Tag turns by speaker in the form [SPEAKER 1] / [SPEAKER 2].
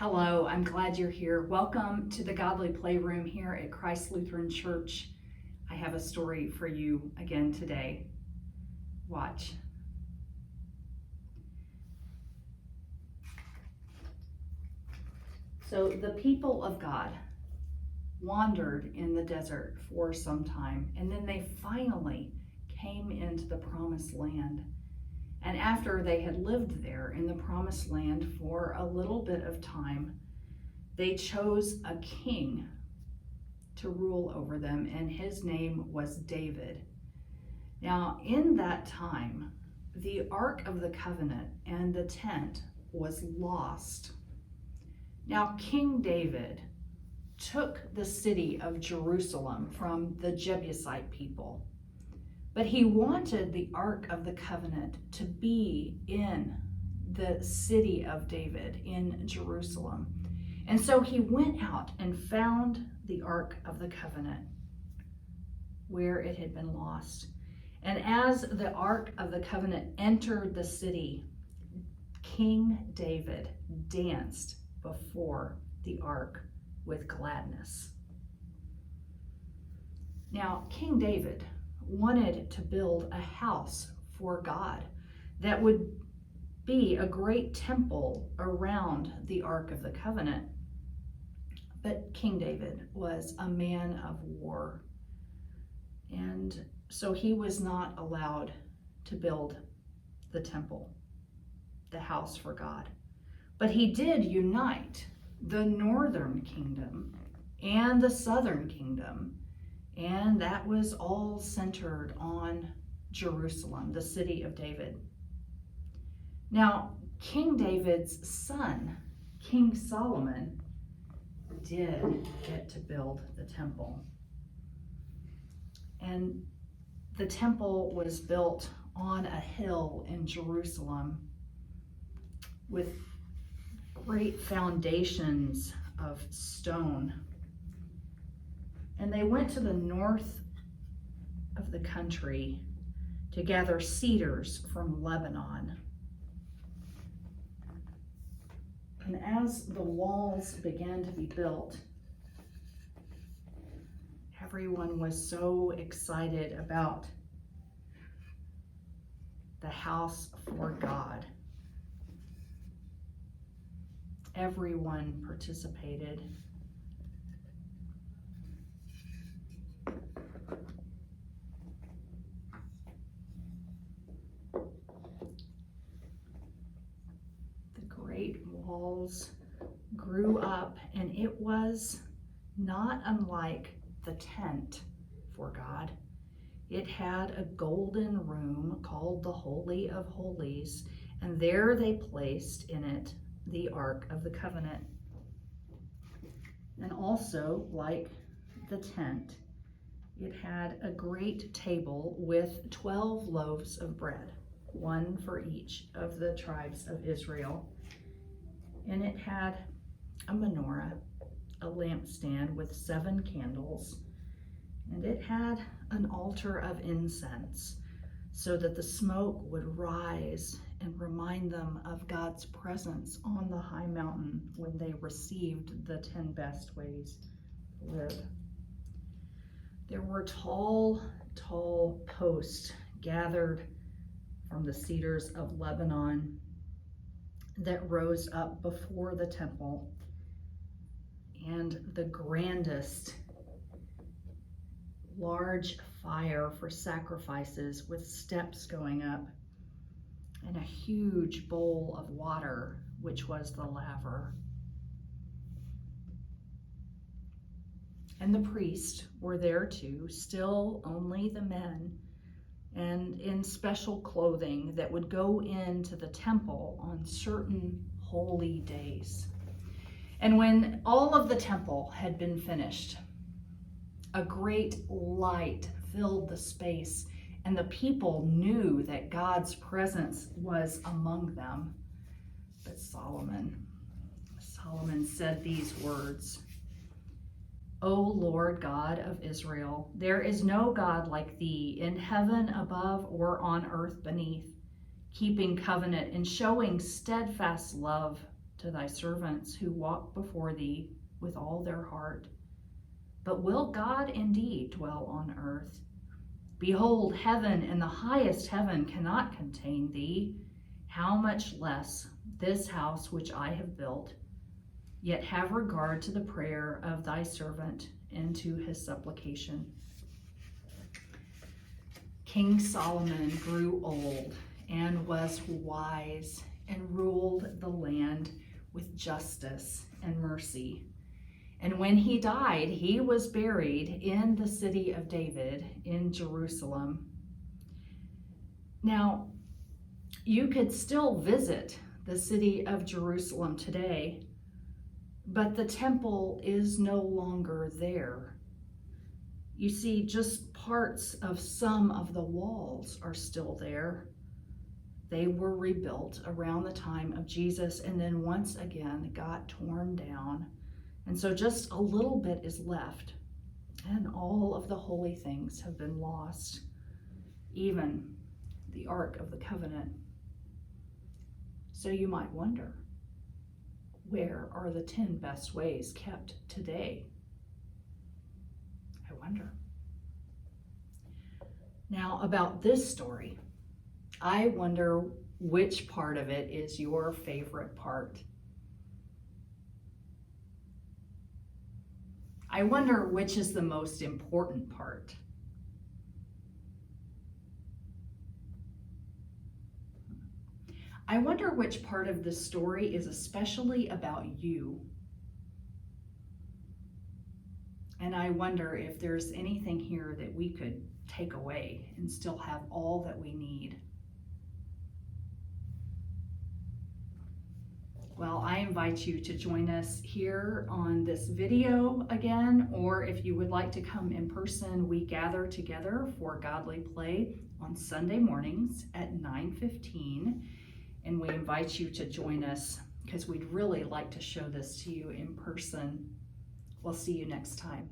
[SPEAKER 1] Hello, I'm glad you're here. Welcome to the Godly Playroom here at Christ Lutheran Church. I have a story for you again today. Watch. So the people of God wandered in the desert for some time, and then they finally came into the promised land. And after they had lived there in the promised land for a little bit of time, they chose a king to rule over them, and his name was David. Now, in that time, the Ark of the Covenant and the tent was lost. Now, King David took the city of Jerusalem from the Jebusite people, but he wanted the Ark of the Covenant to be in the city of David in Jerusalem. And so he went out and found the Ark of the Covenant where it had been lost. And as the Ark of the Covenant entered the city, King David danced before the Ark with gladness. Now, King David wanted to build a house for God that would be a great temple around the Ark of the Covenant. But King David was a man of war, and so he was not allowed to build the temple, the house for God. But he did unite the northern kingdom and the southern kingdom, and that was all centered on Jerusalem, the city of David. Now, King David's son, King Solomon, did get to build the temple. And the temple was built on a hill in Jerusalem with great foundations of stone. And they went to the north of the country to gather cedars from Lebanon. And as the walls began to be built, everyone was so excited about the house for God. Everyone participated. Great walls grew up, and it was not unlike the tent for God. It had a golden room called the Holy of Holies, and there they placed in it the Ark of the Covenant. And also, like the tent, it had a great table with 12 loaves of bread, one for each of the tribes of Israel. And it had a menorah, a lampstand with 7 candles, and it had an altar of incense so that the smoke would rise and remind them of God's presence on the high mountain when they received the 10 best ways to live. There were tall posts gathered from the cedars of Lebanon that rose up before the temple, and the grandest large fire for sacrifices with steps going up, and a huge bowl of water, which was the laver. And the priests were there too, still only the men, and in special clothing that would go into the temple on certain holy days. And when all of the temple had been finished, a great light filled the space, and the people knew that God's presence was among them. But Solomon said these words, "O Lord God of Israel, there is no God like thee in heaven above or on earth beneath, keeping covenant and showing steadfast love to thy servants who walk before thee with all their heart. But will God indeed dwell on earth? Behold, heaven and the highest heaven cannot contain thee. How much less this house which I have built? Yet have regard to the prayer of thy servant and to his supplication. King Solomon grew old and was wise and ruled the land with justice and mercy. And when he died, he was buried in the city of David in Jerusalem. Now, you could still visit the city of Jerusalem today, but the temple is no longer there. You see, just parts of some of the walls are still there. They were rebuilt around the time of Jesus and then once again got torn down. And so just a little bit is left, and all of the holy things have been lost, even the Ark of the Covenant. So you might wonder, where are the 10 best ways kept today? I wonder. Now, about this story, I wonder which part of it is your favorite part. I wonder which is the most important part. I wonder which part of this story is especially about you. And I wonder if there's anything here that we could take away and still have all that we need. Well, I invite you to join us here on this video again, or if you would like to come in person, we gather together for Godly Play on Sunday mornings at 9:15, and we invite you to join us because we'd really like to show this to you in person. We'll see you next time.